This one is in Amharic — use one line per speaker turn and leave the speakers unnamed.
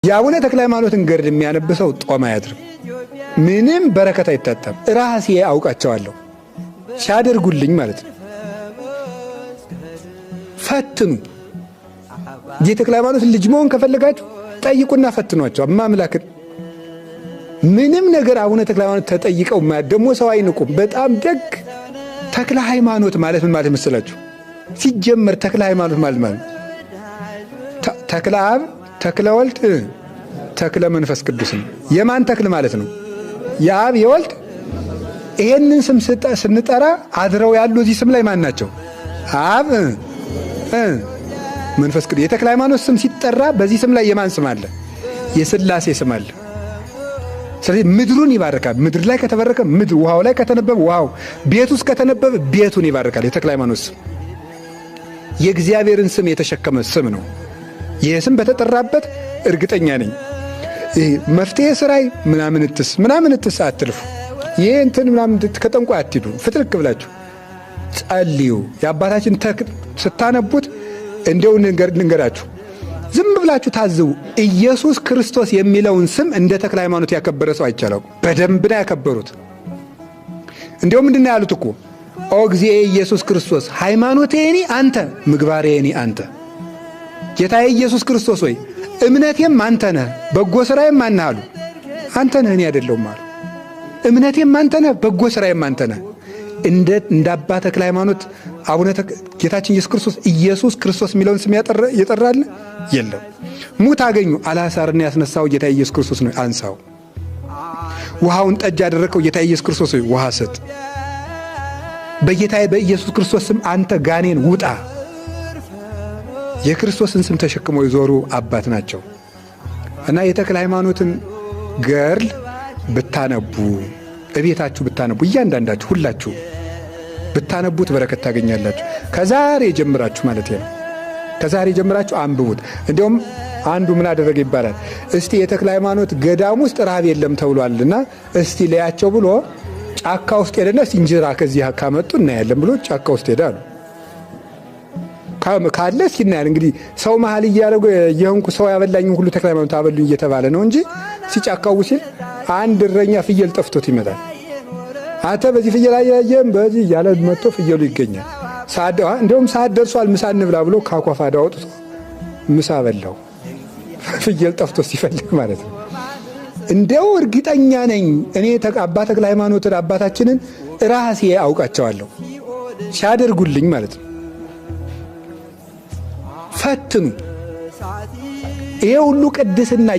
የአቡነ ተክለ ሃይማኖትን ገድል የሚያነብሰው ጦም አያድርም። ምንም በረከት አይታጣም። ራሴ አውቃቸዋለሁ ሲያደርጉልኝ ማለት ነው። ፈትኑ። የተክለ ሃይማኖትን ልጅ መሆን ከፈለጋችሁ ጠይቁና ፈትኗቸው። አምላክን ምንም ነገር አቡነ ተክለ ሃይማኖት ተጠይቀው ደግሞ ሰው አይንቁም። በጣም ደግ ተክለ ሃይማኖት ማለት ምን ማለት መሰላችሁ? ሲጀመር ተክለ ሃይማኖት ማለት ተክለ አብ ተክለ ወልድ ተክለ መንፈስ ቅዱስ ነው። የማን ተክል ማለት ነው? የአብ የወልድ። ይሄንን ስም ስንጠራ አድረው ያሉ እዚህ ስም ላይ ማን ናቸው? አብ መንፈስ ቅዱስ። የተክለ ሃይማኖት ስም ሲጠራ በዚህ ስም ላይ የማን ስም አለ? የሥላሴ ስም አለ። ስለዚህ ምድሩን ይባርካል። ምድር ላይ ከተበረከ ምድር፣ ውሃው ላይ ከተነበበ ውሃው፣ ቤት ውስጥ ከተነበበ ቤቱን ይባርካል። የተክለ ሃይማኖት ስም የእግዚአብሔርን ስም የተሸከመ ስም ነው። ይህ ስም በተጠራበት እርግጠኛ ነኝ መፍትሄ ስራይ ምናምን እትስ አትልፉ። ይህ እንትን ምናምን ከጠንቋይ አትሂዱ። ፍትልክ ብላችሁ ጸልዩ። የአባታችን ተክል ስታነቡት እንዲያው ንገራችሁ፣ ዝም ብላችሁ ታዝቡ። ኢየሱስ ክርስቶስ የሚለውን ስም እንደ ተክለ ሃይማኖት ያከበረ ሰው አይቻለው። በደንብ ነው ያከበሩት። እንዲያው ምንድን ነው ያሉት እኮ ኦ እግዚእ ኢየሱስ ክርስቶስ ሃይማኖቴኒ አንተ ምግባሬኒ አንተ። ጌታዬ ኢየሱስ ክርስቶስ ሆይ እምነቴም አንተ ነህ፣ በጎ ሥራዬም አንተ አሉ። አንተ ነህ፣ እኔ አይደለሁም አሉ። እምነቴም አንተ ነህ፣ በጎ ሥራዬም አንተ ነህ። እንደ አባ ተክለ ሃይማኖት አቡነ ጌታችን ኢየሱስ ክርስቶስ የሚለውን ስም የጠራል የለም። ሙት አገኙ፣ አልዓዛርን ያስነሳው ጌታ ኢየሱስ ክርስቶስ ነው፣ አንሳው። ውሃውን ጠጅ ያደረከው ጌታ ኢየሱስ ክርስቶስ ሆይ ውሃ ስጥ። በጌታዬ በኢየሱስ ክርስቶስ ስም አንተ ጋኔን ውጣ። የክርስቶስን ስም ተሸክመው የዞሩ አባት ናቸው እና የተክለ ሃይማኖትን ገድል ብታነቡ፣ እቤታችሁ ብታነቡ፣ እያንዳንዳችሁ ሁላችሁ ብታነቡት በረከት ታገኛላችሁ። ከዛሬ ጀምራችሁ ማለት ነው። ከዛሬ ጀምራችሁ አንብቡት። እንዲያውም አንዱ ምን አደረገ ይባላል፣ እስቲ የተክለ ሃይማኖት ገዳም ውስጥ ረሃብ የለም ተብሏልና እስቲ ለያቸው ብሎ ጫካ ውስጥ ሄደና እንጀራ ከዚህ ካመጡ እናያለን ብሎ ጫካ ውስጥ ሄዳሉ። ካለ እስኪ እናያለን። እንግዲህ ሰው መሀል እያደረጉ የሆንኩ ሰው ያበላኝን ሁሉ ተክለ ሃይማኖት አበሉኝ እየተባለ ነው እንጂ ሲጫካው ሲል አንድ እረኛ ፍየል ጠፍቶት ይመጣል። አንተ በዚህ ፍየል አያየም በዚህ እያለ መጥቶ ፍየሉ ይገኛል። እንደውም ሰዓት ደርሷል ምሳ እንብላ ብሎ ካኳፋዳ አውጥቶ ምሳ በላው። ፍየል ጠፍቶ ሲፈልግ ማለት ነው። እንደው እርግጠኛ ነኝ እኔ አባ ተክለ ሃይማኖትን አባታችንን ራሴ አውቃቸዋለሁ ሲያደርጉልኝ ማለት ነው። ፈትኑ። ይሄ ሁሉ ቅድስና